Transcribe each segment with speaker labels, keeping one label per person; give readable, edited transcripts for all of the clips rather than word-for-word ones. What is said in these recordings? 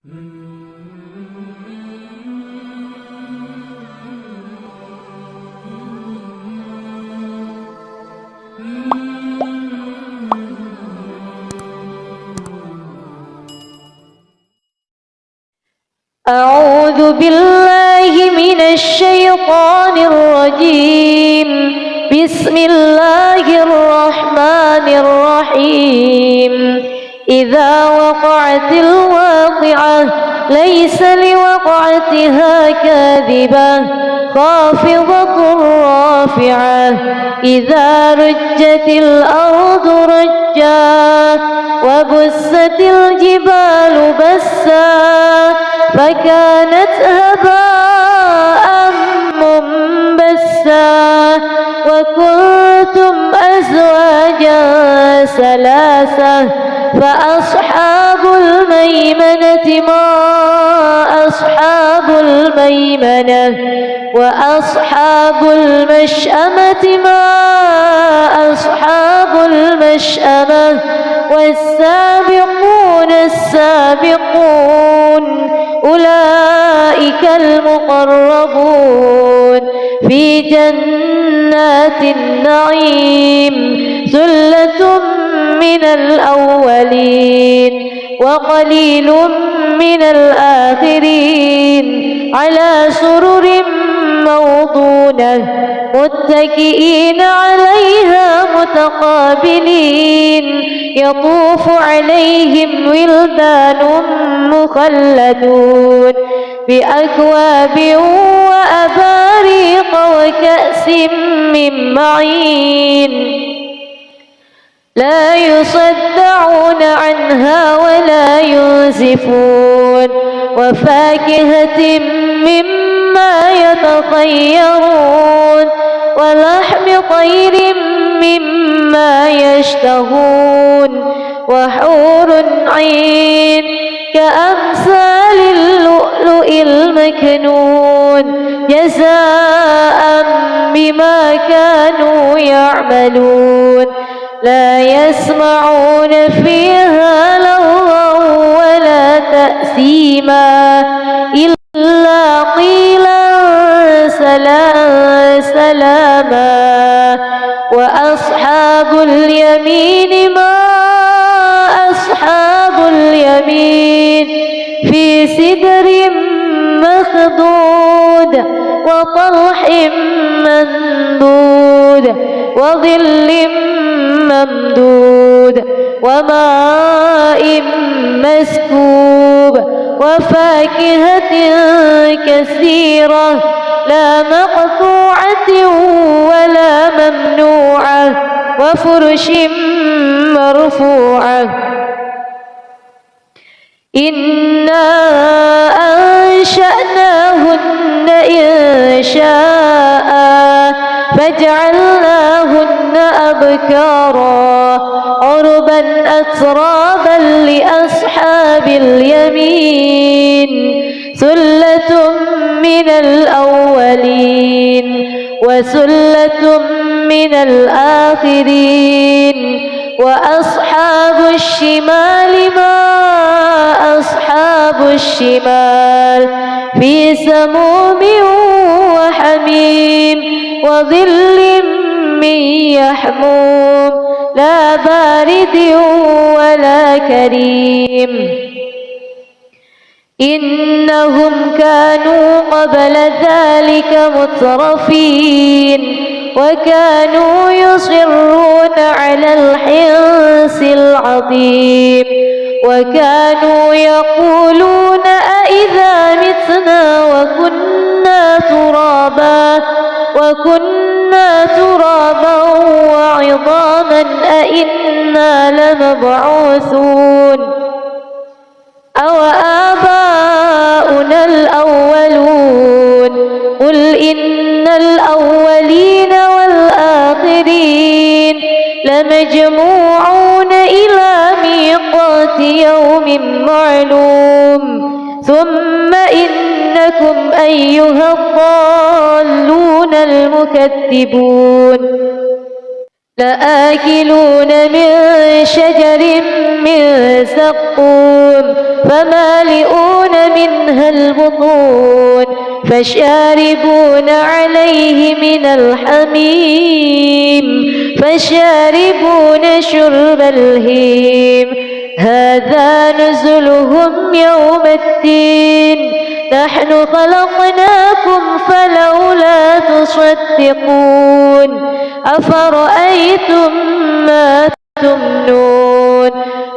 Speaker 1: أعوذ بالله من الشيطان الرجيم. بسم الله الرحمن الرحيم. إذا وقعت الواقعة ليس لوقعتها كاذبة خافضة رافعة. إذا رجت الأرض رجا وبست الجبال بسا فكانت هباء منبثا وكنتم أزواجا ثلاثة فأصحاب الميمنة ما أصحاب الميمنة وأصحاب المشأمة ما أصحاب المشأمة والسابقون السابقون أولئك المقربون في جنات النعيم. ثلة من الأولين وقليل من الآخرين على سرر موضونة متكئين عليها متقابلين. يطوف عليهم ولدان مخلدون بأكواب وأباريق وكأس من معين لا يصدعون عنها ولا ينزفون وفاكهة مما يتخيرون ولحم طير مما يشتهون وحور عين كأمثال اللؤلؤ المكنون جزاء بما كانوا يعملون. لا يسمعون فيها لغوا ولا تأثيما إلا قيلا سلاما. وأصحاب اليمين ما أصحاب اليمين في سدر مخضود وطلح ممدود وظل ممدود وماء مسكوب وفاكهة كثيرة لا مقطوعة ولا ممنوعة وفرش مرفوعة. إنا أنشأناهن إنشاء فجعلناهن أبكارا عربا أترابا لأصحاب اليمين. ثلة من الأولين وثلة من الآخرين. وأصحاب الشمال ما أصحاب الشمال في سموم وحميم وظل من يحموم لا بارد ولا كريم. إنهم كانوا قبل ذلك مترفين وكانوا يصرون على الحنث العظيم وكانوا يقولون أإذا متنا وكنا ترابا وعظاما أإنا لمبعوثون أو آباؤنا الأولون. قل إن الأولين والآخرين لمجموعون إلى ميقات يوم معلوم. ثم إنكم أيها الضالون المكذبون لآكلون من شجر من زقوم فمالئون منها البطون فشاربون عليه من الحميم فشاربون شرب الهيم هذا نزلهم يوم الدين نحن خلقناكم فلولا تصدقون أفرأيتم ما تمنون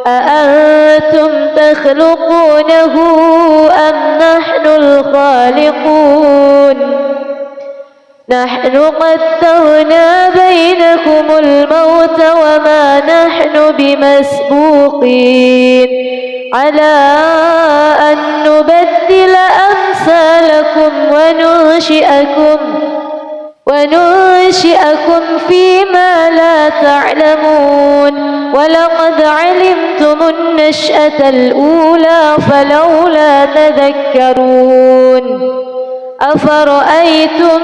Speaker 1: أأنتم تخلقونه أم نحن الخالقون نحن قدرنا بينكم الموت وما نحن بمسبوقين على أن نبدل أمثالكم وننشئكم فيما لا تعلمون ولقد علمتم النشأة الأولى فلولا تذكرون أفرأيتم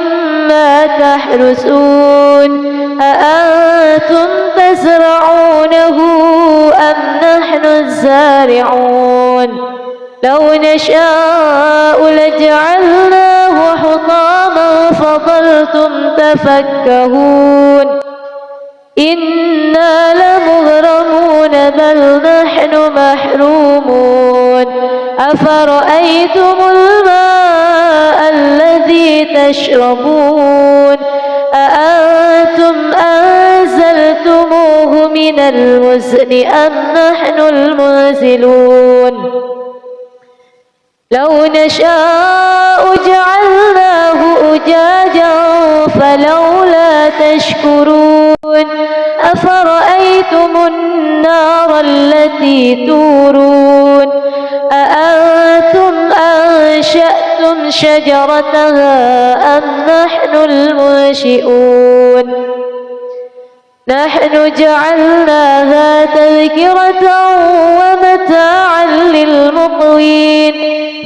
Speaker 1: ما تحرثون أأنتم تزرعونه أم نحن الزارعون لو نشاء لجعلناه حطاما فظلتم تفكهون إنا لمغرمون بل نحن محرومون أفرأيتم الماء الذي تشربون أأنتم أنزلتموه من المزن أم نحن المنزلون لو نشاء جعلناه أجاجا فلولا تشكرون أفرأيتم النار التي تورون أأنتم أنشأتم شجرتها أم نحن المنشئون نحن جعلناها تذكرة ومتاعا للمقوين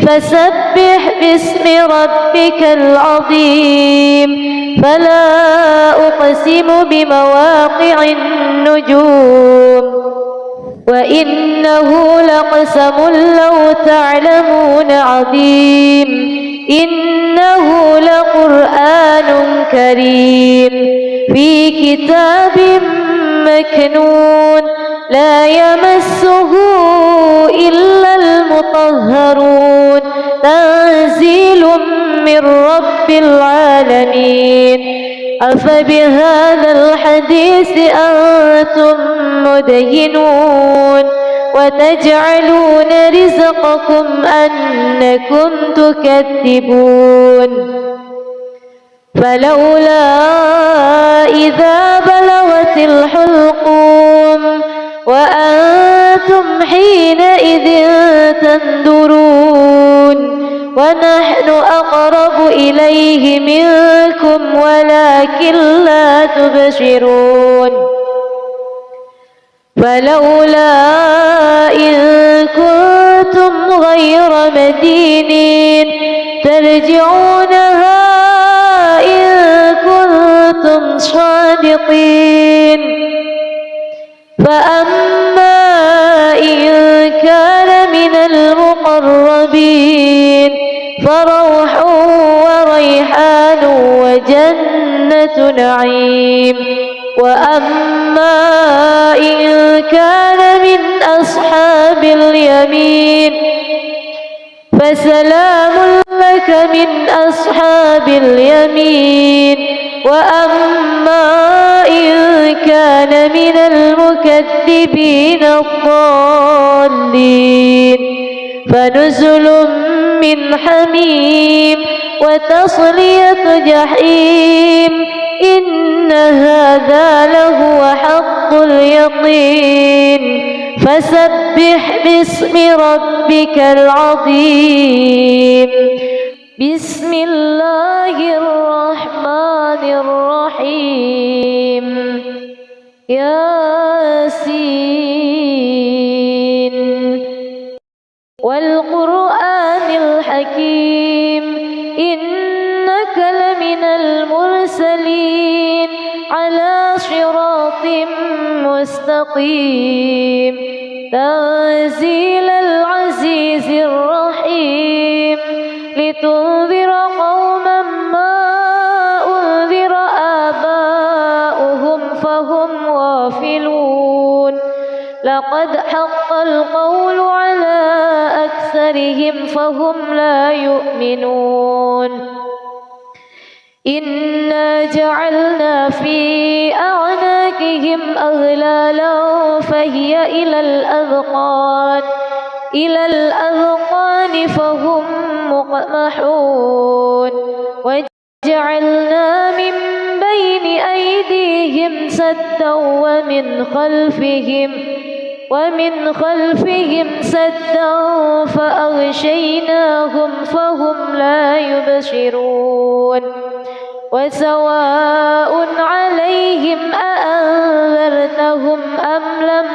Speaker 1: فسبح باسم ربك العظيم فلا أقسم بمواقع النجوم وإنه لقسم لو تعلمون عظيم إنه لقرآن كريم في كتاب مكنون لا يمسه إلا المطهرون تنزيل من رب العالمين أفبهذا الحديث أنتم مدهنون وتجعلون رزقكم أنكم تكذبون فلولا إذا بلغت الحلقوم وأنتم حينئذ تنظرون ونحن أقرب إليه منكم ولكن لا تبصرون فلولا إن كنتم غير مدينين ترجعونها إن كنتم صادقين فأما إن كان من المقربين فروح وريحان وجنة نعيم وأما إن كان من أصحاب اليمين فسلام لك من أصحاب اليمين وأما إن كان من المكذبين الضالين فنزل من حميم وتصلية جحيم إن هذا لهو حق اليقين فسبح باسم ربك العظيم بسم الله الرحمن الرحيم ياسين والقرآن الحكيم إنك لمن المرسلين على صراط صراط مستقيم تنزيل العزيز الرحيم لتنذر قوما ما أنذر آباؤهم فهم غافلون لقد حق القول على أكثرهم فهم لا يؤمنون إنا جعلنا في أعناقهم أغلالا فهي إلى الأذقان فهم مقمحون وجعلنا من بين أيديهم سدا ومن خلفهم سدا فأغشيناهم فهم لا يبصرون وسواء عليهم أأنذرتهم أم لم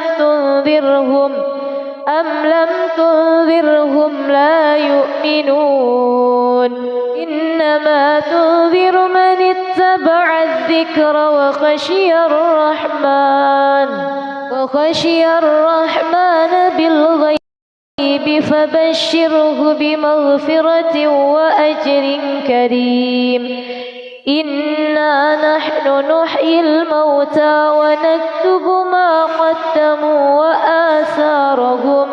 Speaker 1: تنذرهم لا يؤمنون إنما تنذر من اتبع الذكر وخشي الرحمن بالغيب فبشره بمغفرة وأجر كريم إنا نحن نحيي الموتى ونكتب ما قدموا وآثارهم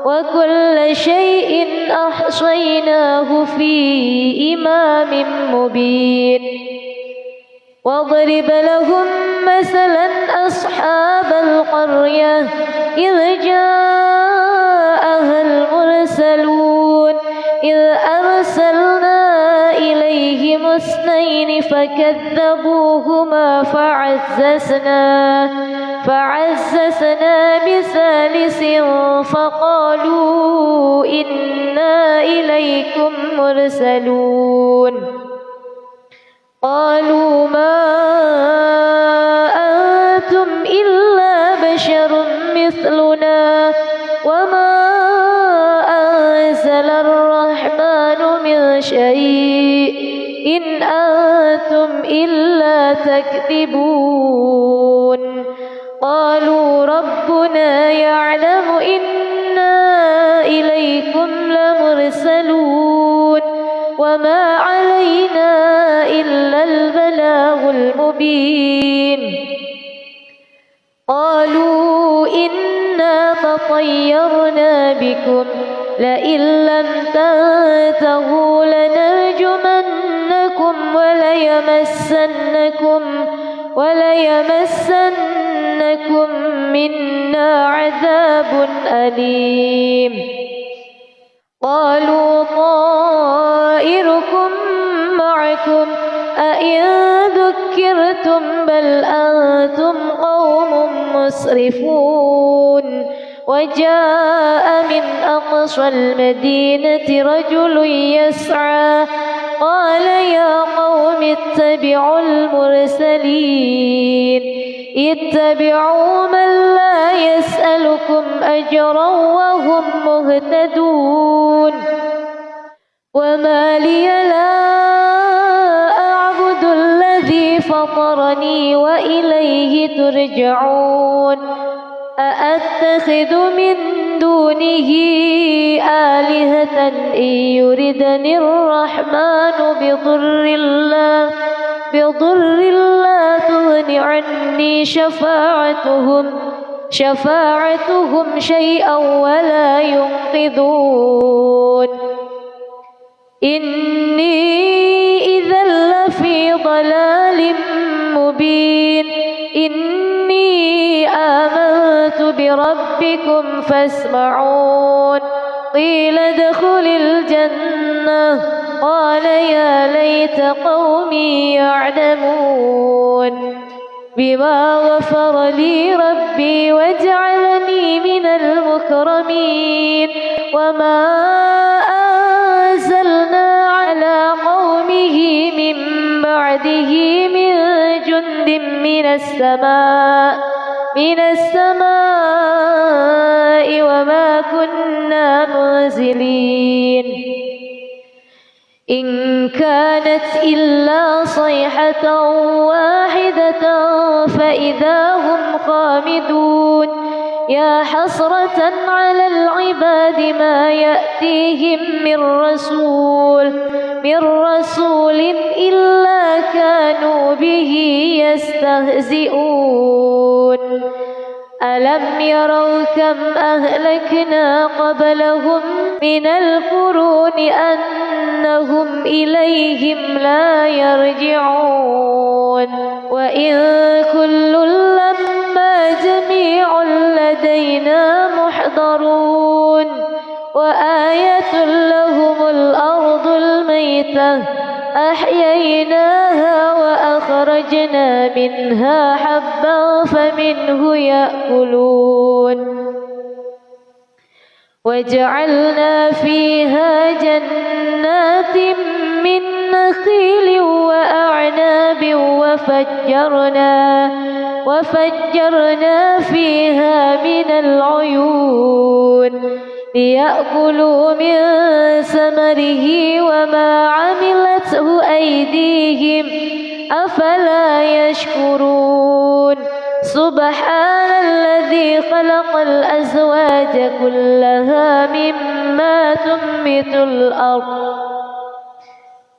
Speaker 1: وكل شيء أحصيناه في إمام مبين واضرب لهم مثلا أصحاب القرية إذ جاءها المرسلون إذ أرسلنا إليهم اثنين فكذبوهما فعززنا بثالث فقالوا إنا إليكم مرسلون قالوا ما أنتم إلا بشر مثلنا وما أنزل الرحمن من شيء إن أنتم إلا تكذبون قالوا ربنا يعلم إنا إليكم لمرسلون وما علينا إلا البلاغ المبين قالوا إنا تطيرنا بكم لئن لم تنتهوا لنرجمنكم وليمسنكم منا عذاب أليم قالوا طائركم معكم أئن ذكرتم بل أنتم قوم مسرفون وجاء من أقصى المدينة رجل يسعى قال يا قوم اتبعوا المرسلين اتبعوا من لا يسألكم أجرا وهم مهتدون وما لي لا أعبد الذي فطرني وإليه ترجعون أأتخذ من دونه آلهة إن يردني الرحمن بضر لا تغن عني شفاعتهم شيئا ولا ينقذون إني إذا لفي ضلال مبين إني آمنت بربكم فاسمعون قيل ادخل الجنة قال يا ليت قومي يعلمون بما غفر لي ربي وجعلني من المكرمين وما أنزلنا على قومه من بعده من جند من السماء وما كنا منزلين إن كانت إلا صيحة واحدة فإذا هم خامدون يا حسرة على العباد ما يأتيهم من رسول إلا كانوا به يستهزئون ألم يروا كم أهلكنا قبلهم من القرون أنهم إليهم لا يرجعون وإن كل لما جميع لدينا محضرون وآية لهم الأرض الميتة أحييناها وأخرجنا منها حبا فمنه يأكلون وجعلنا فيها جنات من نخيل وأعناب وفجرنا فيها من العيون ليأكلوا من ثمره وما عملته أيديهم أفلا يشكرون سبحان الذي خلق الأزواج كلها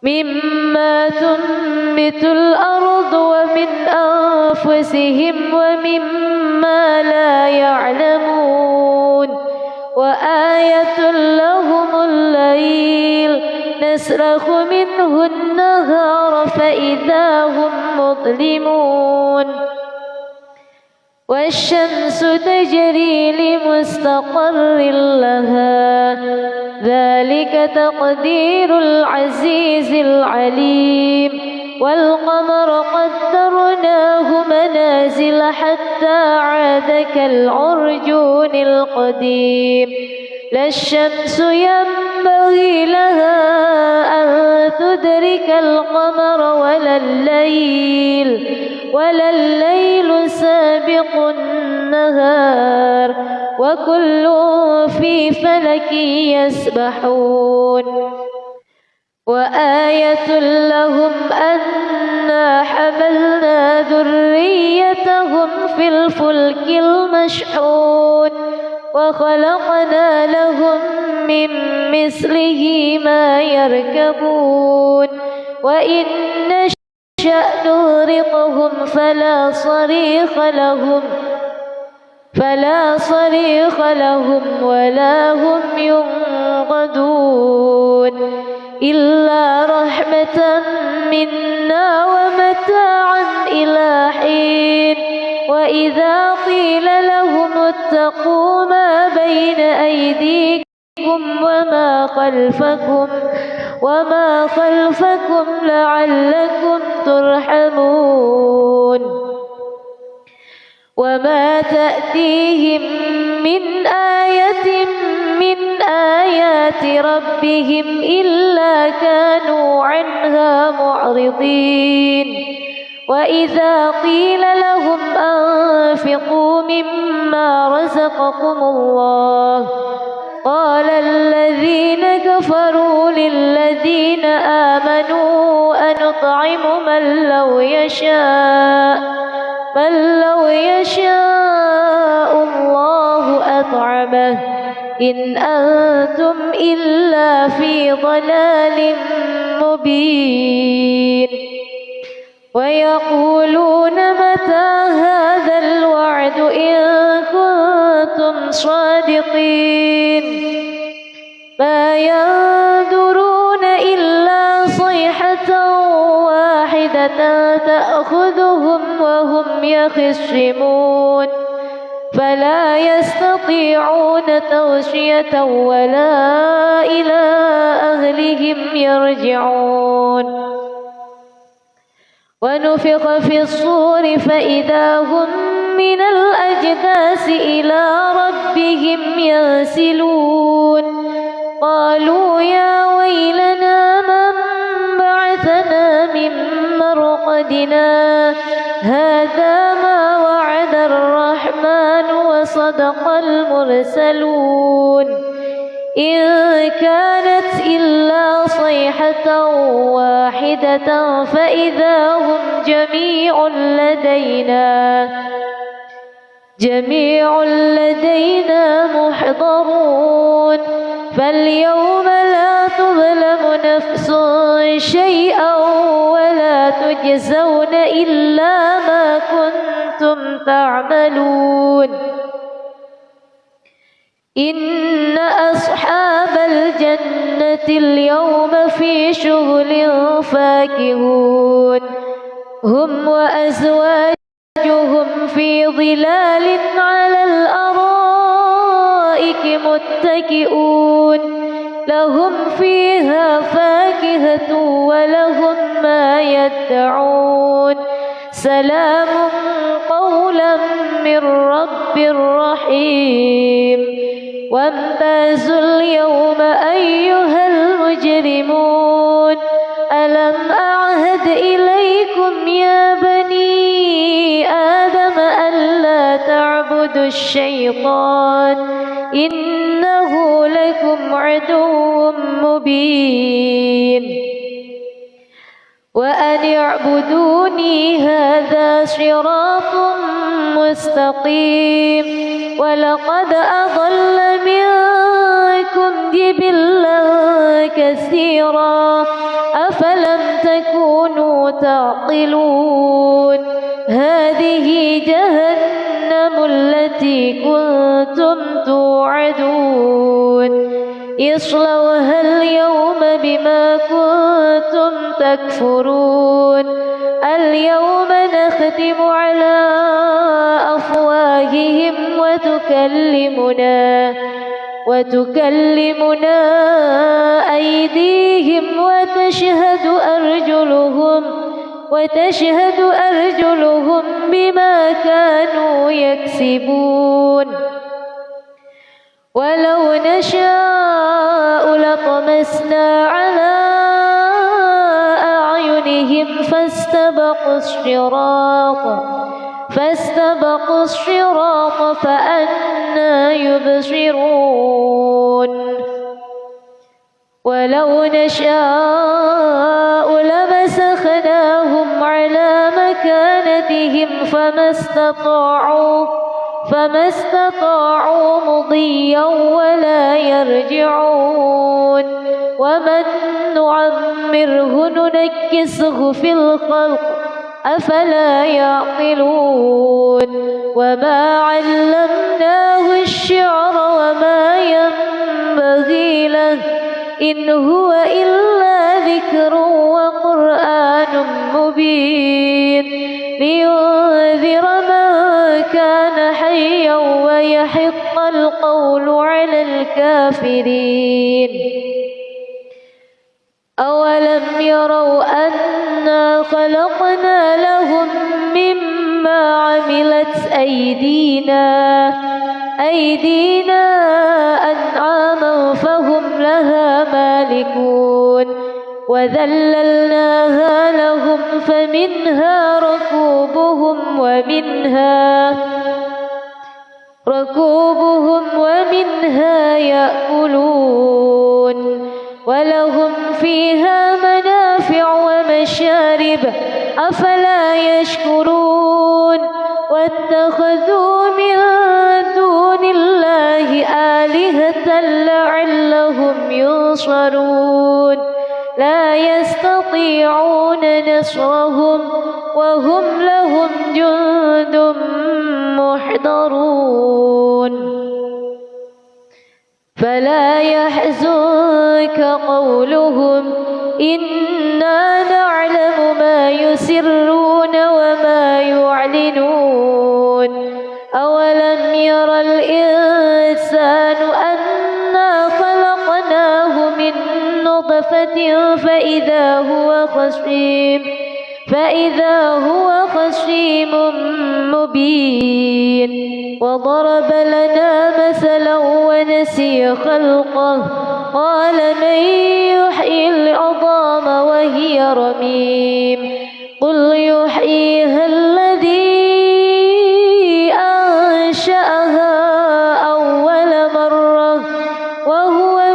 Speaker 1: مما تنبت الأرض ومن أنفسهم ومما لا يعلمون وآية لهم الليل نسلخ منه النهار فإذا هم مظلمون والشمس تجري لمستقر لها ذلك تقدير العزيز العليم والقمر قدرناه منازل حتى عاد كالعرجون القديم لا الشمس ينبغي لها أن تدرك القمر ولا الليل سابق النهار وكل في فلك يسبحون وآية لهم أنا حملنا ذريتهم في الفلك المشحون وخلقنا لهم من مثله ما يركبون وإن نشأ نغرقهم فلا صريخ لهم ولا هم ينقذون إلا رحمة منا ومتاعا إلى حين وإذا قيل لهم اتقوا ما بين أيديكم وما خلفكم لعلكم ترحمون وما تأتيهم من آية من آيات ربهم إلا كانوا عنها معرضين وإذا قيل لهم أنفقوا مما رزقكم الله قال الذين كفروا للذين آمنوا أنطعم من لو يشاء الله أطعمه إن أنتم إلا في ضلال مبين ويقولون متى هذا الوعد إن كنتم صادقين ما ينظرون إلا صيحة واحدة تأخذهم وهم يخصمون فلا يستطيعون توصية ولا إلى أهلهم يرجعون ونفخ في الصور فإذا هم من الأجداث إلى ربهم ينسلون قالوا يا ويلنا من بعثنا من مرقدنا هذا ما وعد الرحمن وصدق المرسلون إن كانت إلا صيحة واحدة فإذا هم جميع لدينا محضرون فاليوم لا تظلم نفس شيئا ولا تجزون إلا ما كنتم تعملون إن أصحاب الجنة اليوم في شغل فاكهون هم وأزواجهم في ظلال على الأرائك متكئون لهم فيها فاكهة ولهم ما يدعون سلام قولا من رب رحيم وامتازوا اليوم أيها المجرمون ألم أعهد إليكم يا بني آدم ألا تعبدوا الشيطان إنه لكم عدو مبين وأن اعبدوني هذا صراط مستقيم ولقد أضل منكم جبلا كثيرا أفلم تكونوا تعقلون هذه جهنم التي كنتم توعدون اصلوها اليوم بما كنتم تكفرون اليوم نختم على أفواههم وتكلمنا أيديهم وتشهد أرجلهم بما كانوا يكسبون ولو نشاء لطمسنا على أعينهم فاستبقوا الصراط فأنى يبصرون ولو نشاء لمسخناهم على مكانتهم فما استطاعوا مضيا ولا يرجعون ومن نعمره ننكسه في الخلق أفلا يعقلون وما علمناه الشعر وما ينبغي له إن هو إلا ذكر وقرآن مبين لينذر من كان حيا ويحق القول على الكافرين أولم يروا أنا خلقنا لهم مما عملت أيدينا أنعاما فهم لها مالكون وذللناها لهم فمنها ركوبهم ومنها يأكلون ولهم فيها منافع ومشارب أفلا يشكرون واتخذوا من دون الله آلهة لعلهم ينصرون لا يستطيعون نصرهم وهم لهم جند محضرون فلا يحزنك قولهم إنا نعلم ما يسرون وما يعلنون أولم ير الإنسان أنا خلقناه من نطفة فإذا هو خصيم مبين وضرب لنا مثلا ونسي خلقه قال من يحيي العظام وهي رميم قل يحييها الذي أنشأها أول مرة وهو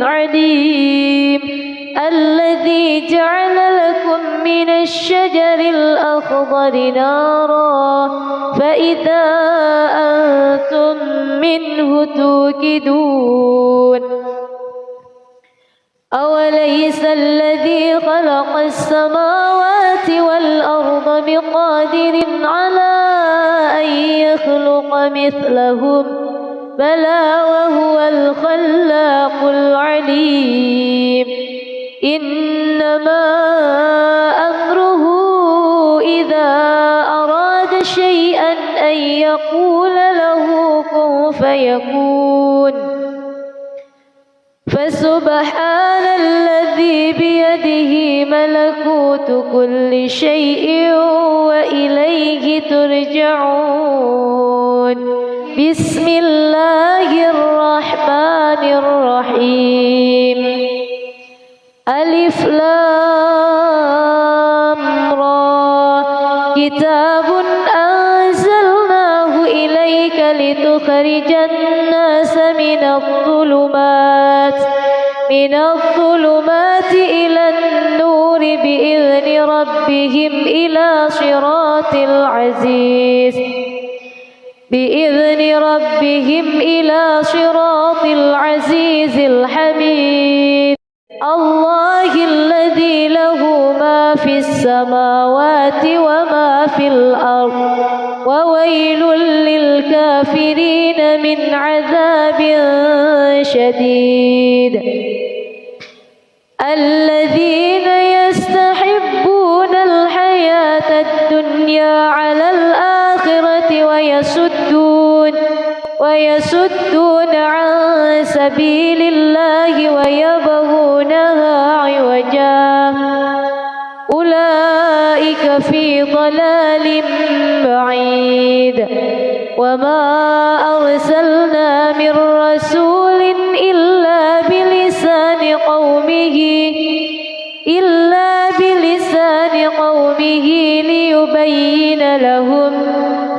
Speaker 1: عليم الذي جعل لكم من الشجر الأخضر نارا فإذا أنتم منه توقدون أوليس الذي خلق السماوات والأرض بقادر على أن يخلق مثلهم بلى وهو الخلاق العليم إنما أمره إذا أراد شيئا أن يقول له كن فيكون فسبحان الذي بيده ملكوت كل شيء وإليه ترجعون بسم الله الرحمن الرحيم ألف لام را كتاب أنزلناه إليك لتخرج الناس من الظلمات إلى النور بإذن ربهم إلى صراط العزيز الحميد الله الذي له ما في السماوات وما في الأرض وويل للكافرين من عذاب شديد الذين يستحبون الحياة الدنيا على الآخرة ويصدون عن سبيل الله ويبغونها عوجا أولئك في ضلال بعيد وما أرسلنا من رسول إلا بلسان قومه ليبين لهم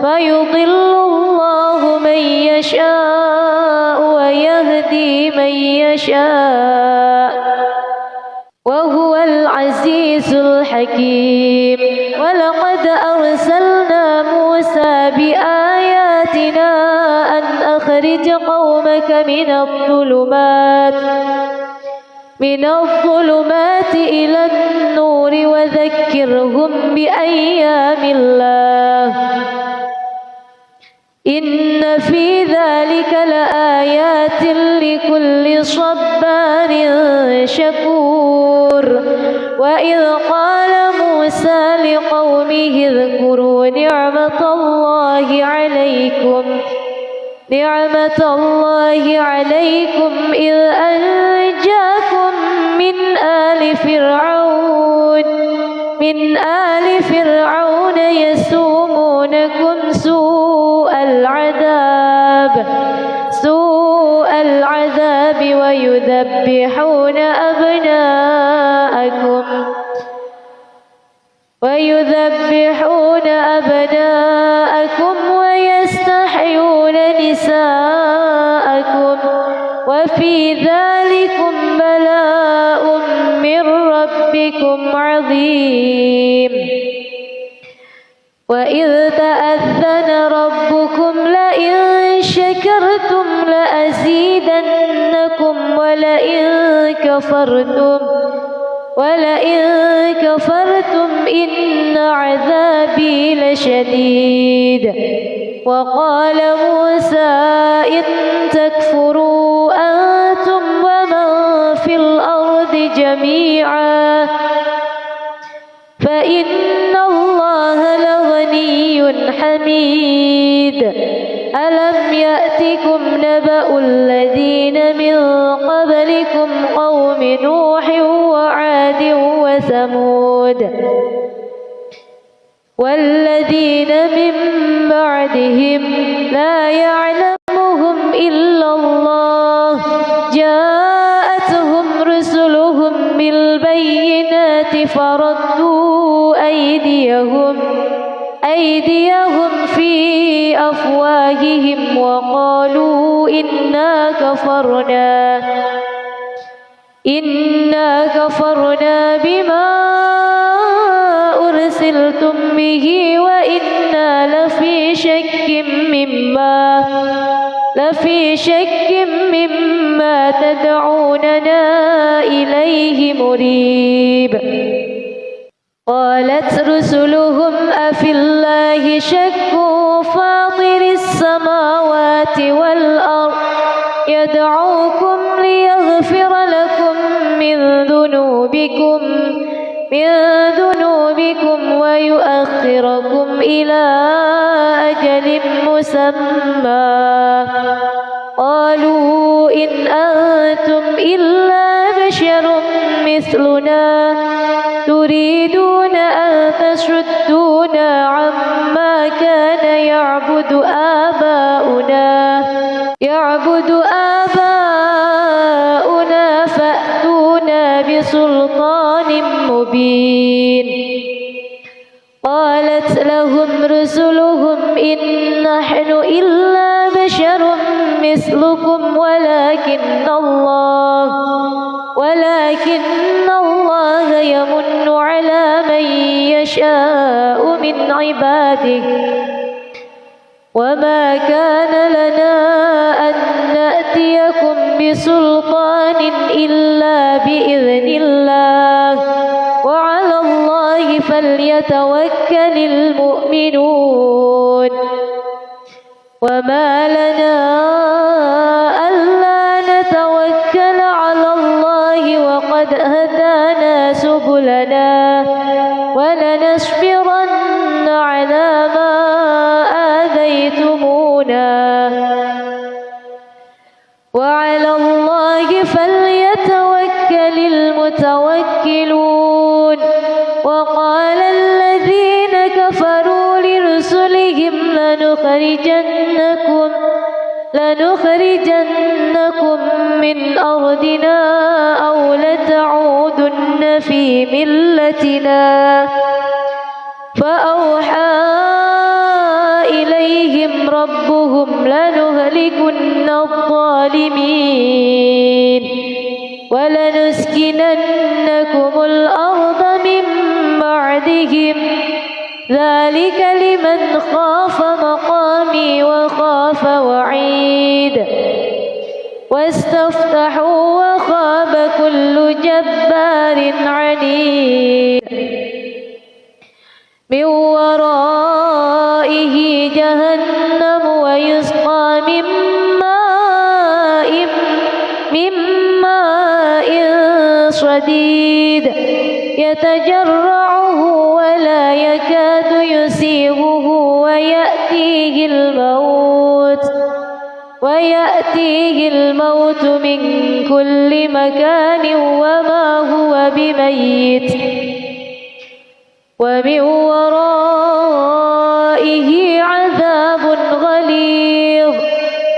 Speaker 1: فيضل الله من يشاء ويهدي من يشاء وهو العزيز الحكيم ولقد أرسلنا موسى بآياتنا أن أخرج قومك من الظلمات إلى النور وذكرهم بأيام الله إن في ذلك لآيات لكل صبار شكور وإذ قال موسى لقومه اذكروا نعمة الله عليكم إذ أنجاكم من آل فرعون يسومونكم سوء العذاب ويذبحون أبناءكم ويستحيون نساءكم وفي ذلكم بلاء من ربكم عظيم وإذ تأذن ربكم لئن شكرتم لأزيدنكم ولئن كفرتم إن عذابي لشديد وقال موسى إن تكفروا أنتم ومن في الأرض جميعا فإن الله لغني حميد ألم يأتكم نبأ الذين من قبلكم قوم نوح وعاد وثمود والذين من بعدهم لا يعلمهم إلا الله جاءتهم رسلهم بالبينات فردوا أيديهم في أفواههم وقالوا إنا إنا كفرنا بما أرسلتم به وإنا لفي شك مما تدعوننا إليه مريب. قالت رسلهم أفي الله شك فاطر السماوات والأرض يدعوكم ليغفر لكم من ذنوبكم ويؤخركم إلى أجل مسمى. قالوا إن أنتم إلا بشر مثلنا تريدون أن تصدونا عما كان يعبد آباؤنا فأتونا بسلطان مبين. قالت لهم رسلهم إن نحن إلا بشر مثلكم ولكن الله يمن على من يشاء من عباده وما كان لنا أن نأتيكم بسلطان إلا بإذن الله وعلى الله فليتوكل المؤمنون. وما لنا ألا نتوكل على الله وقد هدانا سبلنا ولنصبرن على ما آذيتمونا وعلى الله فليتوكل المتوكلون. وقال الذين كفروا لرسلهم لنخرجنكم من أرضنا أو لتعودن في ملتنا. فأوحى إليهم ربهم لنهلكن الظالمين ولنسكننكم الأرض من بعدهم ذلك لمن خاف مقامي وخاف وعيد. واستفتحوا وخاب كل جبار عنيد. من ورائه جهنم ويسقى من ماء صديد يتجرعه ولا يكاد يسيغه ويأتيه الموت من كل مكان وما هو بميت ومن ورائه عذاب غليظ.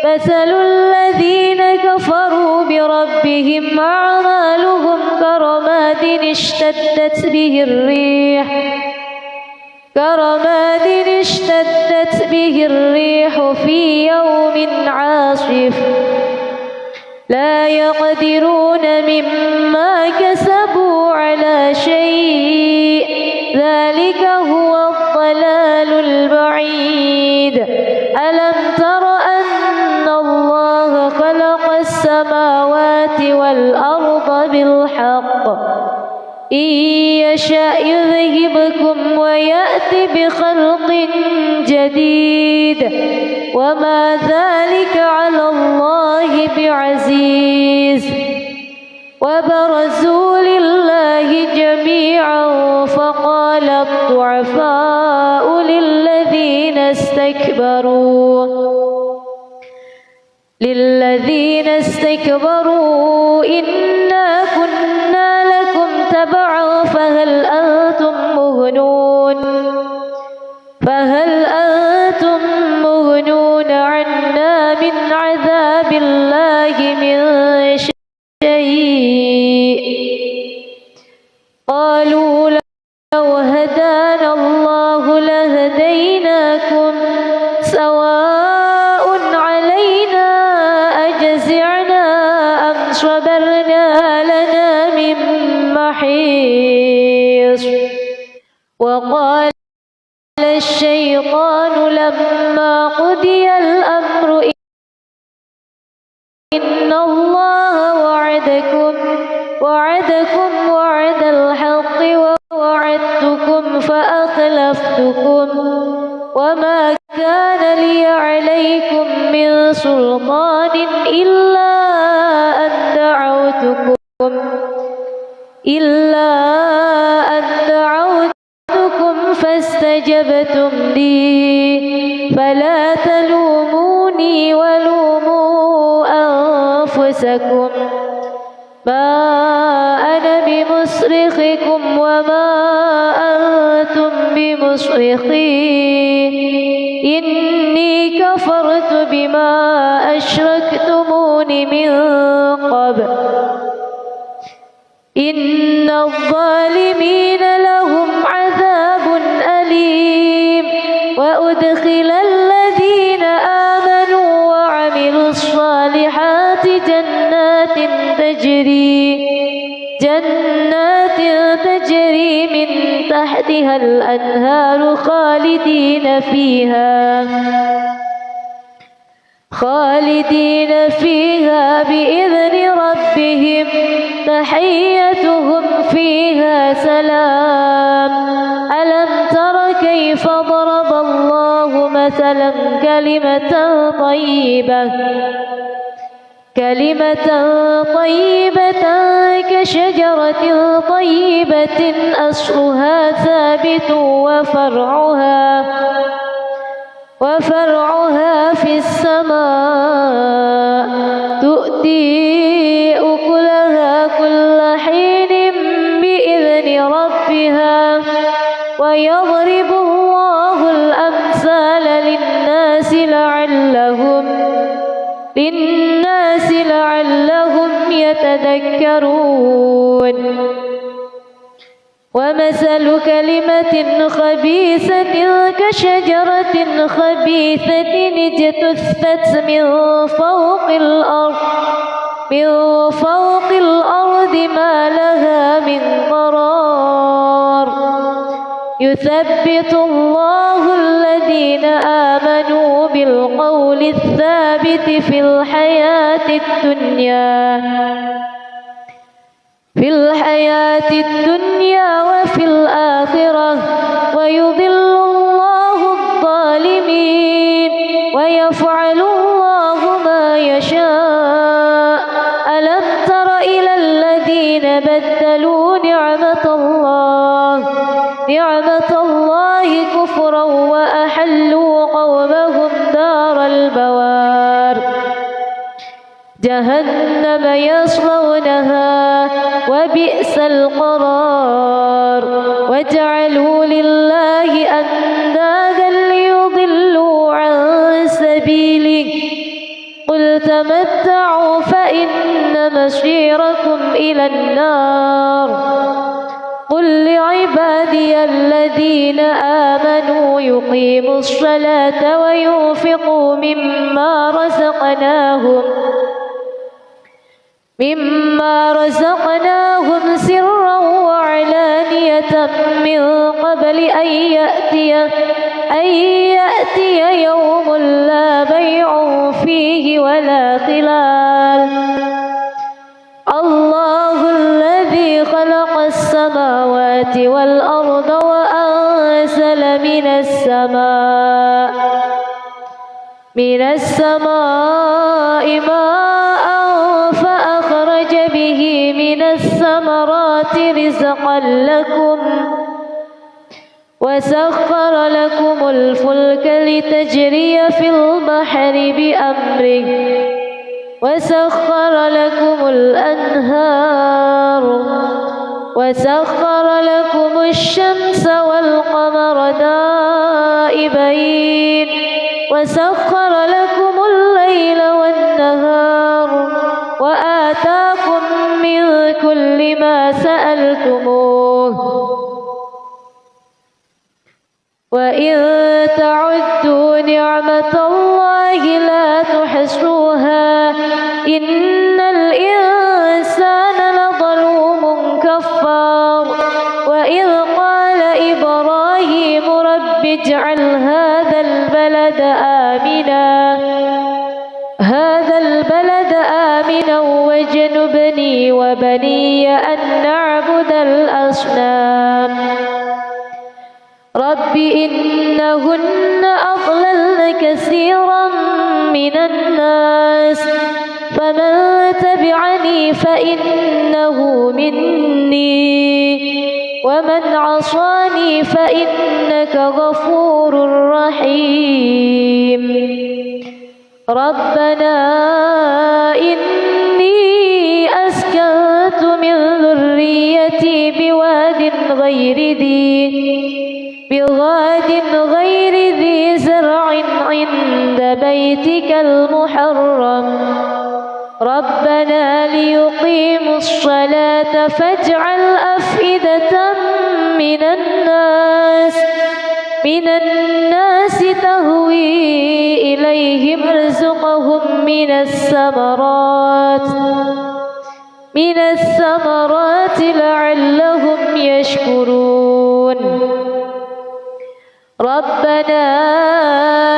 Speaker 1: مثل الذين كفروا بربهم أعمالهم كرماد اشتدت به الريح في يوم عاصف لا يقدرون مما كسبوا على شيء ذلك هو الضلال البعيد. ألم تر أن الله خلق السماوات والأرض بالحق إن يشأ يذهبكم ويأتي بخلق جديد وما ذلك على الله بعزيز. وبرزوا لله جميعا فقال الضعفاء للذين استكبروا إنا كنا لكم تبعا فهل أنتم مغنون عنا من عذاب الله من شيء. قالوا لو هدانا الله لهديناكم سواء علينا أجزعنا أم صبرنا لنا الشيطان لما قضي الأمر إن الله وعدكم وعد الحق ووعدتكم فأخلفتكم وما كان لي عليكم من سلطان إلا أن دعوتكم فاستجبتم لي فلا تلوموني ولوموا أنفسكم ما أنا بمصرخكم وما أنتم بمصرخي إني كفرت بما أشركتمون من قبل إن الظالمين لهم عذاب أليم وأدخل الذين آمنوا وعملوا الصالحات جنات تجري من تحتها الأنهار خالدين فيها بإذن ربهم تحيتهم فيها سلام ألم تر كيف ضرب الله مثلا كلمة طيبة كشجرة طيبة أصلها ثابت وفرعها في السماء تؤتي أكلها كل حين بإذن ربها ويضرب الله الأمثال للناس لعلهم يتذكرون ومثل كلمة خبيثة كشجرة خبيثة اجتثت من فوق الأرض ما لها من قرار يثبت الله الذين آمنوا بالقول الثابت في الحياة الدنيا وفي الآخرة ويضل الله الظالمين ويفعل الله ما يشاء ألم تر إلى الذين بدلوا نعمة الله كفرا وأحلوا قومهم دار البوار جهنم يصلونها وبئس القرار وجعلوا لله أندادا ليضلوا عن سبيله قل تمتعوا فإن مصيركم إلى النار قل لعبادي الذين آمنوا يقيموا الصلاة وينفقوا مما رزقناهم سرا وعلانية من قبل أن يأتي يوم لا بيع فيه ولا خلال الله الذي خلق السماوات والأرض وأنزل من السماء ماء فأخرج به من الثمرات رزقا لكم وسخر لكم الفلك لتجري في البحر بأمره وسخر لكم الأنهار وسخر لكم الشمس والقمر دائبين وسخر لكم الليل والنهار وآتاكم من كل ما سألتموه وإن تعدوا نعمة الله لا تحصوها إن الإنسان لظلوم كفار وإذ قال إبراهيم رب رب اجعل هذا البلد آمنا واجنبني وبني أن نعبد الأصنام رب إنهن أضللن كثيرا من الناس فمن تبعني فإنه مني ومن عصاني فإنك غفور رحيم ربنا إني أسكنت من ذريتي بواد غير ذي زرع عند بيتك المحرم ربنا ليقيموا الصلاة فاجعل أفئدة من الناس تهوي إليهم ارزقهم من الثمرات لعلهم يشكرون ربنا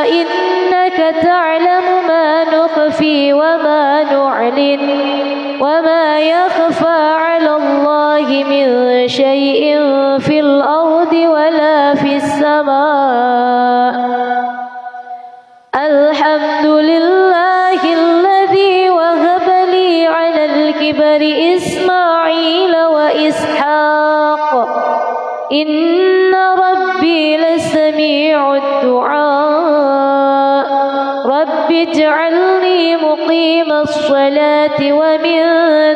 Speaker 1: إنك تعلم ما نخفي وما نعلن وما يخفى على الله من شيء في الأرض ولا في السماء الحمد لله الذي وهب لي على الكبر إسماعيل وإسحاق إن ربي لسميع الدعاء رب اجعلني مقيم الصلاة ومن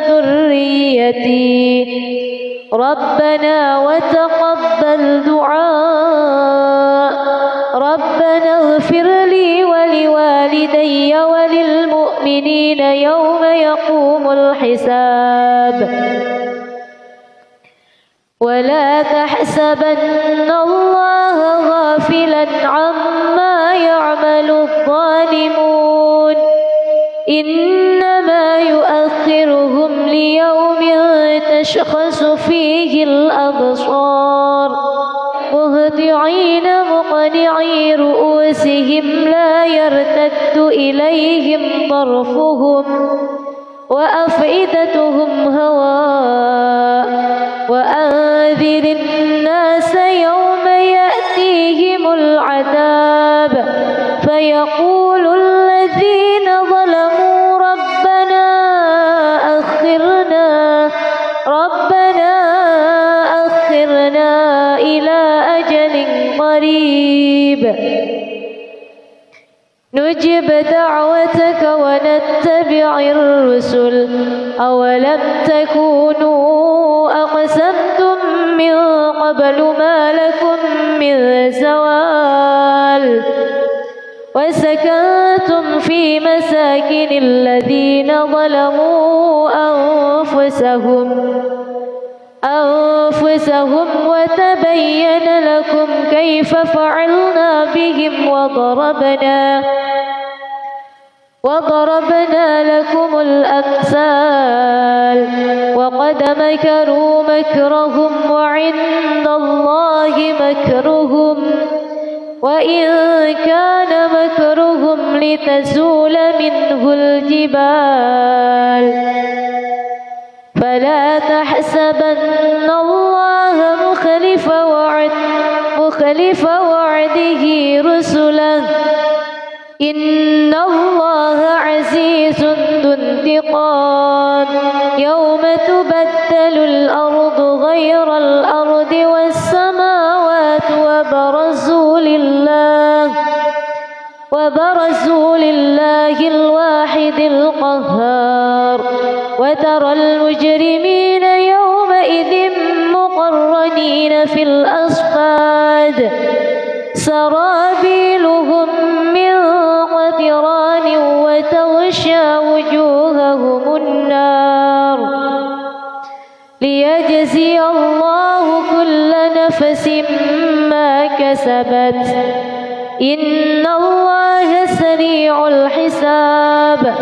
Speaker 1: ذريتي ربنا وتقبل دعاء ربنا اغفر لي ولوالدي وللمؤمنين يوم يقوم الحساب ولا تحسبن الله غافلا عما يعمل الظالمون إنما يؤخرهم ليوم تشخص فيه الأبصار مهطعين مقنعي رؤوسهم لا يرتد إليهم طرفهم وأفئدتهم هواء وأنذر الناس يوم يأتيهم العذاب فيقول الذين ظلموا ربنا أخرنا إلى أجل قريب نجب دعوتك ونتبع الرسل أولم تكونوا أقسمتم من قبل ما لكم من زوال وسكنتم في مساكن الذين ظلموا أنفسهم وتبين لكم كيف فعلنا بهم وضربنا لكم الأمثال وقد مكروا مكرهم وعند الله مكرهم وإن كان مكرهم لتزول منه الجبال فلا تحسبن الله مخلف وعده رسله إن الله عزيز ذو انتقام يوم تبدل الأرض غير الأرض والسماوات وبرزوا لله الواحد القهار وترى المجرمين يومئذ مقرنين في الأصفاد سرابيلهم من قطران وتغشى وجوههم النار ليجزي الله كل نفس ما كسبت إن الله سريع الحساب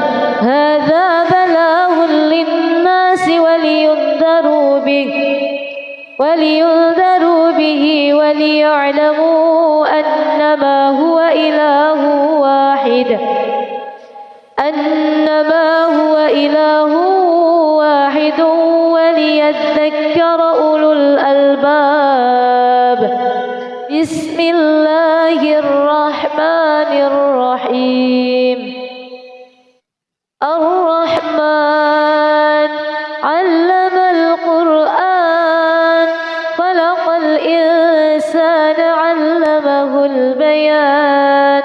Speaker 1: هذا بلاغ للناس ولينذروا به وليعلموا أنما هو إله واحد وليذكر أولو الألباب. بسم الله الرحمن الرحيم. الرحمن علم القرآن خلق الإنسان علمه البيان.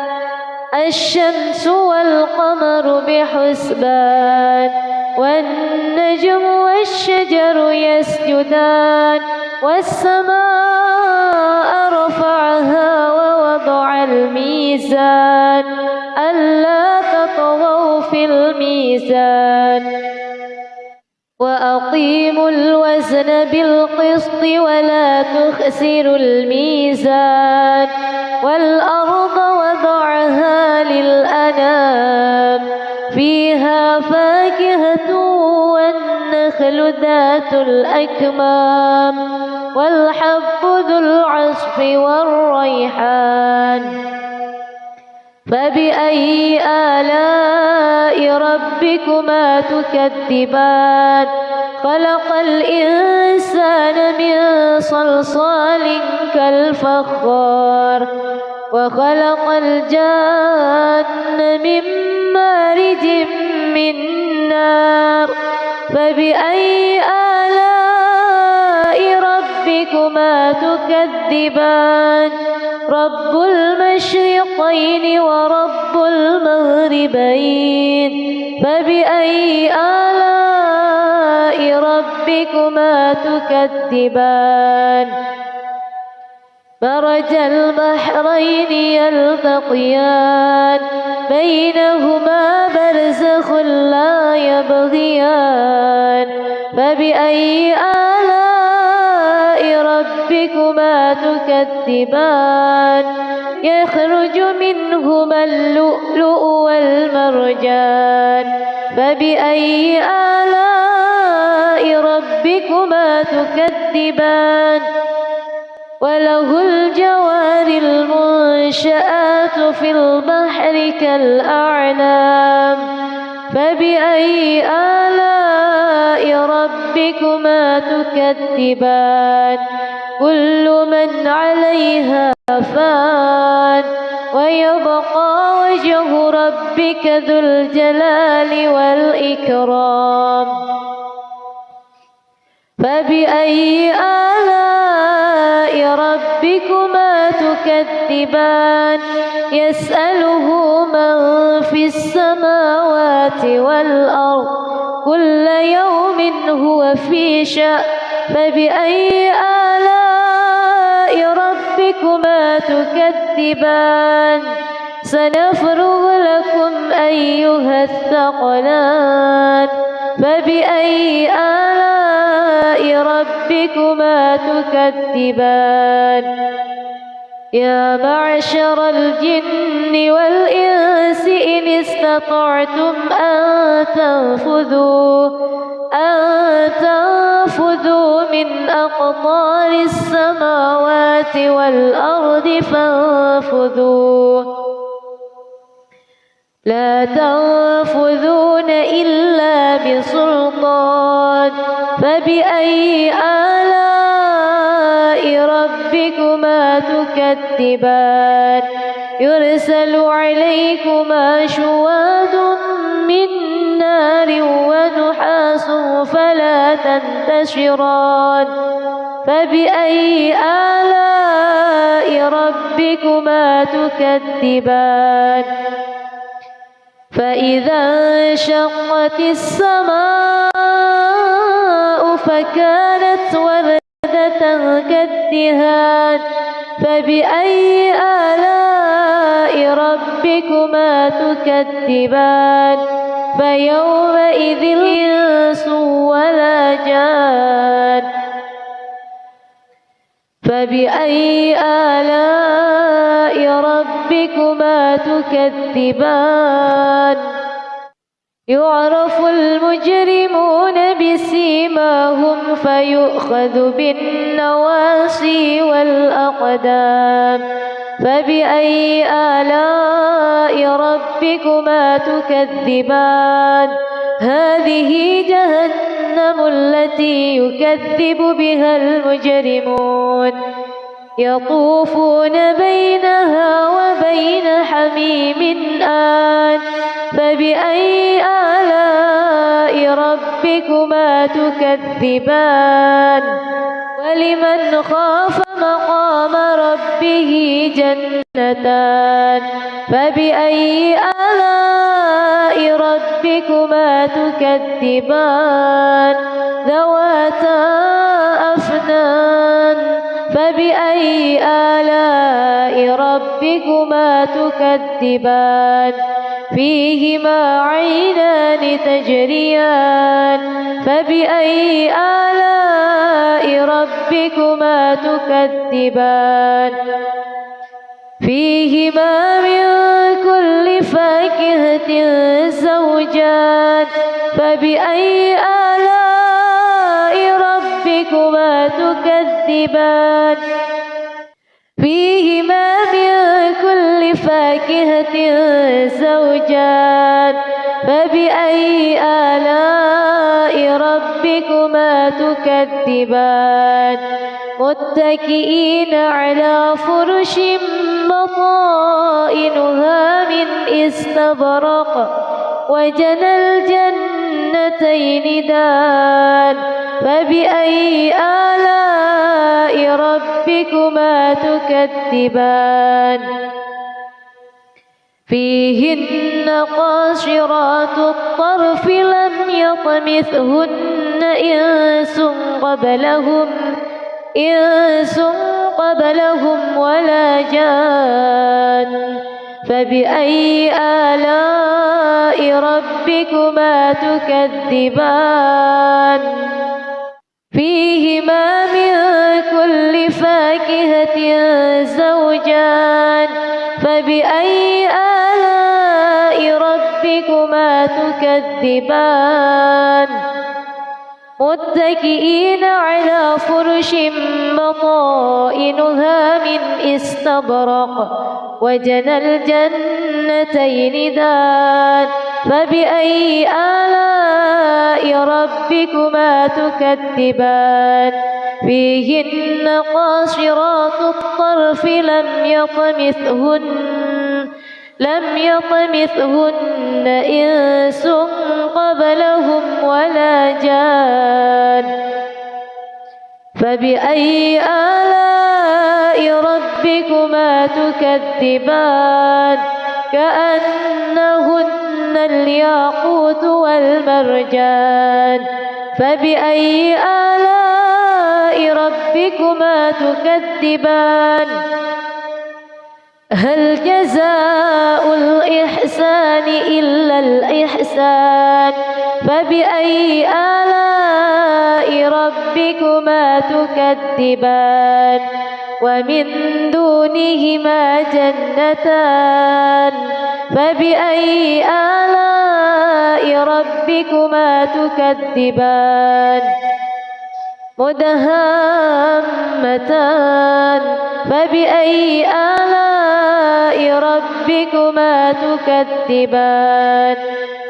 Speaker 1: الشمس والقمر بحسبان والنجم والشجر يسجدان والسماء رفعها ووضع الميزان ألا تطغوا في الميزان وأقيموا الوزن بالقسط ولا تخسروا الميزان والأرض وضعها للأنام فيها فاكهة والنخل ذات الأكمام والحب ذو العصف والريحان. فبأي آلاء ربكما تكذبان؟ خلق الإنسان من صلصال كالفخار وخلق الجان من مارج من نار. فبأي آلاء ربكما تكذبان؟ رب المشرقين ورب المغربين. فبأي آلاء ربكما تكذبان؟ مرج البحرين يلتقيان بينهما برزخ لا يبغيان. فبأي آلاء ربكما تكذبان؟ يخرج منهما اللؤلؤ والمرجان. فبأي آلاء ربكما تكذبان؟ وله الجوار المنشآت في البحر كالأعلام. فبأي آلاء ربكما تكذبان؟ كل من عليها فان ويبقى وجه ربك ذو الجلال والإكرام. فبأي آلاء ربكما تكذبان؟ يسأله من في السماوات والأرض كل يوم هو في شأن. فبأي آلاء ربكما تكذبان؟ سنفرغ لكم أيها الثقلان. فبأي آلاء ربكما تكذبان؟ يا معشر الجن والإنس إن استطعتم أن تنفذوا من أقطار السماوات والأرض فانفذوا لا تنفذون إلا بسلطان. فبأي آلاء ربكما تكذبان؟ يرسل عليكما شواظ من نار ونحاس فلا تنتشران. فبأي آلاء ربكما تكذبان؟ فإذا انشقت السماء فكانت وردة كالدهان. فبأي آلاء ربكما تكذبان؟ فيومئذ الإنس ولا جان. فبأي آلاء ربكما تكذبان؟ يعرف المجرمون بسيماهم فيؤخذ بالنواصي والأقدام. فبأي آلاء ربكما تكذبان هذه جهنم التي يكذب بها المجرمون يطوفون بينها وبين حميم آن فبأي آلاء ربكما تكذبان ولمن خاف مقام ربه جنتان فبأي آلاء ربكما تكذبان ذواتا أفنان فبأي آلاء ربكما تكذبان فيهما عينان تجريان فبأي آلاء ربكما تكذبان فيهما من كل فاكهة زوجان فبأي آلاء ربكما تكذبان فيهما من كل فاكهة زوجان فبأي آلاء ربكما تكذبان متكئين على فرش بطائنها من استبرق وجنى الجنتين دان فبأي آلاء ربكما تكذبان فيهن قاصرات الطرف لم يطمثهن إنس قبلهم ولا جان فبأي آلاء ربكما تكذبان فيهما من كل فاكهة زوجان فبأي آلاء ربكما تكذبان متكئين على فرش بطائنها من استبرق وجنى الجنتين دان فبأي آلاء ربكما تكذبان فيهن قاصرات الطرف لم يطمثهن إنس قبلهم ولا جان فبأي آلاء ربكما تكذبان كأنهن الياقوت والمرجان فبأي آلاء ربكما تكذبان هل جزاء الإحسان إلا الإحسان فبأي آلاء ربكما تكذبان ومن دونهما جنتان فبأي آلاء ربكما تكذبان مدهامتان فبأي آلاء ربكما تكذبان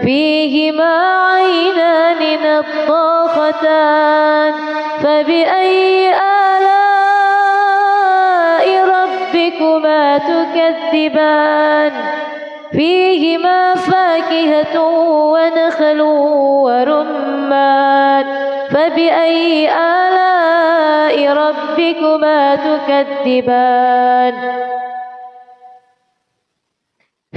Speaker 1: فيهما عينان نضاختان فبأي آلاء ربكما تكذبان فيهما فاكهة ونخل ورمان فبأي آلاء ربكما تكذبان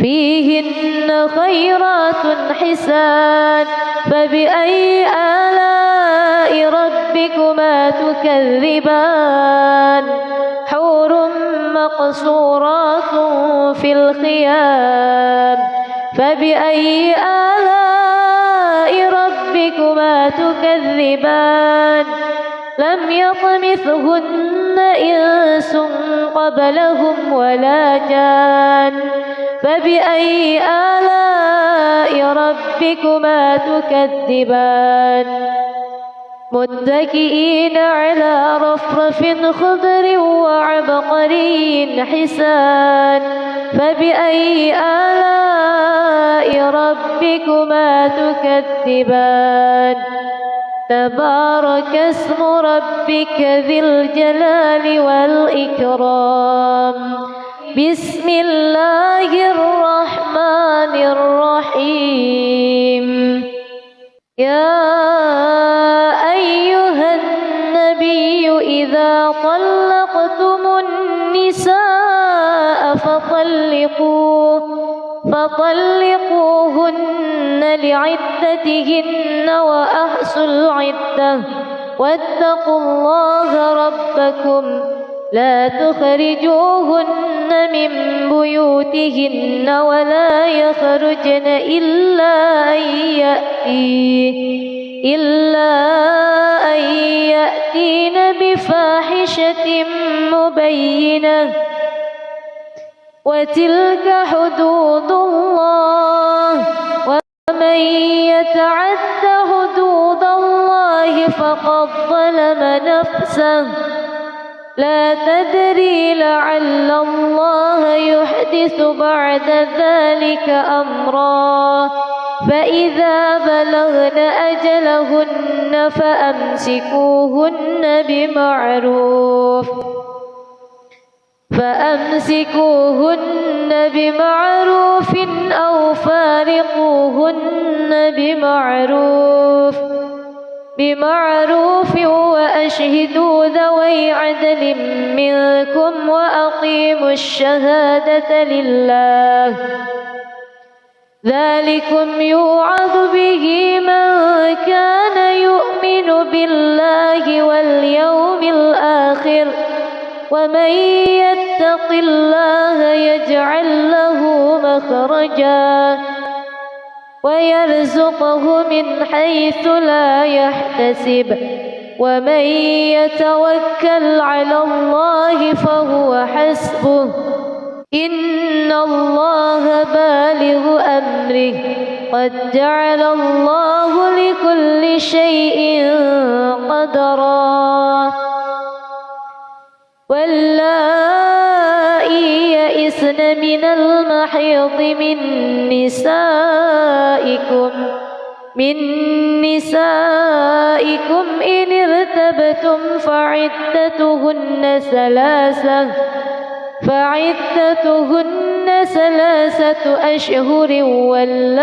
Speaker 1: فيهن خيرات حسان فبأي آلاء ربكما تكذبان حور مقصورات في الخيام فبأي آلاء ربكما تكذبان لم يطمثهن إنس قبلهم ولا جان فبأي آلاء ربكما تكذبان متكئين على رفرف خضر وعبقري حسان فبأي آلاء ربكما تكذبان تبارك اسم ربك ذي الجلال والإكرام بسم الله الرحمن الرحيم يا أيها النبي إذا طلقتم النساء فطلقوهن لعدتهن وأحصوا العدة واتقوا الله ربكم لا تخرجوهن من بيوتهن ولا يخرجن إلا أن يأتين بفاحشة مبينة وتلك حدود الله ومن يتعد حدود الله فقد ظلم نفسه لا تدري لعل الله يحدث بعد ذلك أمرا فإذا بلغن أجلهن فأمسكوهن بمعروف أو فارقوهن بمعروف وأشهدوا ذوي عدل منكم وأقيموا الشهادة لله ذلكم يوعظ به من كان يؤمن بالله واليوم الآخر ومن يتق الله يجعل له مخرجا ويرزقه من حيث لا يحتسب ومن يتوكل على الله فهو حسبه إن الله بالغ أمره قد جعل الله لكل شيء قدرا واللائي يئسن من المحيض من نسائكم إن ارتبتم فعدتهن ثلاثة أشهر واللائي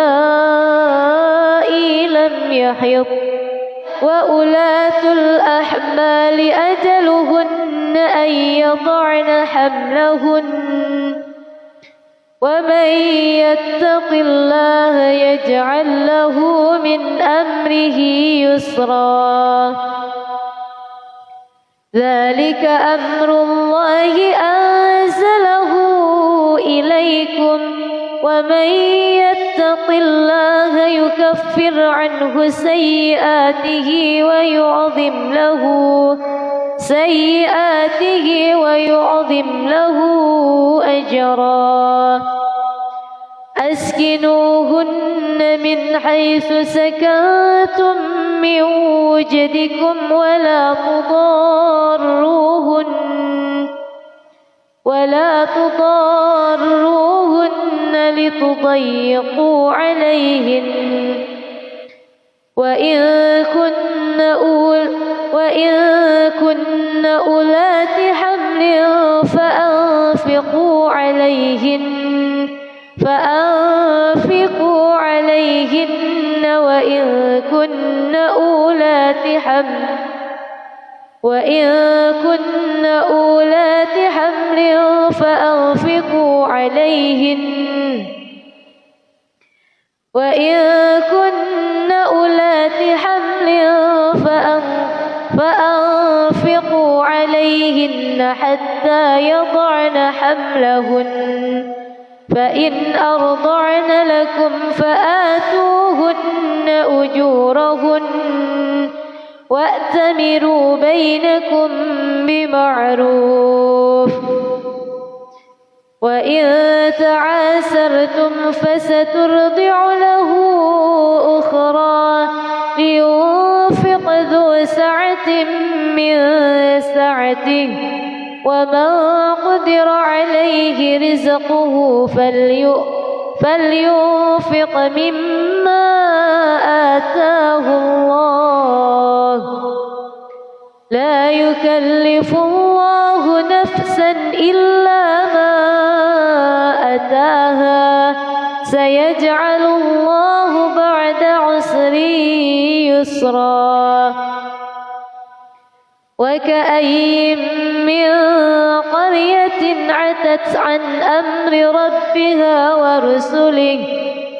Speaker 1: لم يحض وأولاة الأحمال أجلهن أن يضعن حملهن ومن يتق الله يجعل له من أمره يسرا ذلك أمر الله أنزله إليكم ومن يتق الله يكفر عنه سيئاته ويعظم له أجرا أسكنوهن من حيث سكنتم من وجدكم ولا تضاروهن لتضيقوا عليهن وإن كن أولات حمل فأنفقوا عليهن وإن كن أولات حمل فأنفقوا عليهن حتى يضعن حملهن فإن أرضعن لكم فآتوهن أجورهن وأتمروا بينكم بمعروف وإن تعاسرتم فسترضع له أخرى لينفق ذو سعة من سعته ومن قدر عليه رزقه فلينفق مما آتاه الله لا يكلف الله نفسا إلا ما أتاها سيجعل الله بعد عسر يسرا وكأي من قرية عتت عن أمر ربها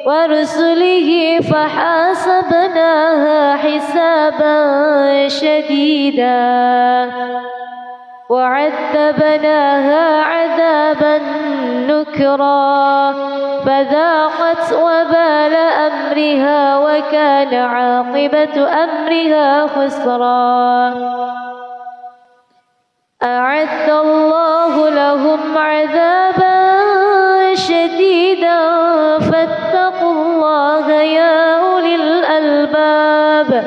Speaker 1: ورسله فحاسبناها حسابا شديدا وعذبناها عذابا نكرا فذاقت وبال أمرها وكان عاقبة أمرها خسرا أعد الله لهم عذابا شديدا فاتقوا الله يا أولي الألباب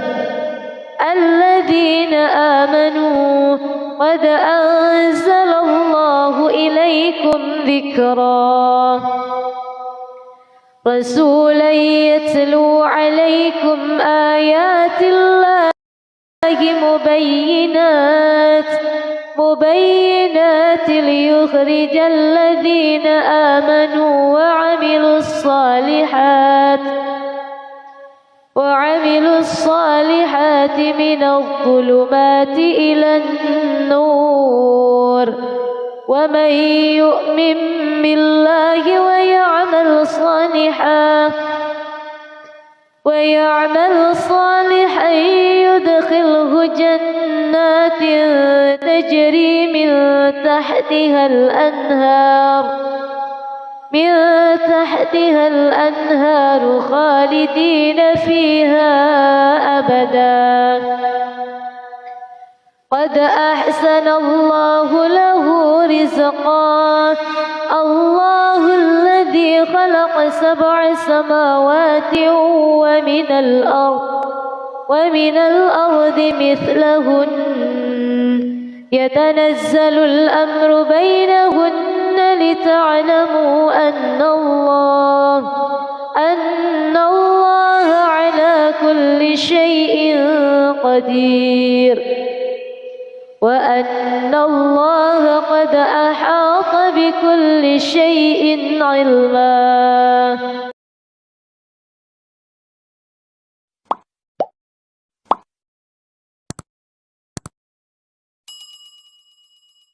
Speaker 1: الذين آمنوا قد أنزل الله إليكم ذكرا رسولا يتلو عليكم آيات الله مبينات ليخرج الذين آمنوا وعملوا الصالحات من الظلمات إلى النور ومن يؤمن بالله ويعمل صالحا يدخله جنات تجري من تحتها الأنهار خالدين فيها أبدا قد أحسن الله له رزقا الله الذي خلق 7 سماوات ومن الأرض مثلهن يتنزل الأمر بينهن لتعلموا أن الله على كل شيء قدير وأن الله قد أحاط بكل شيء علما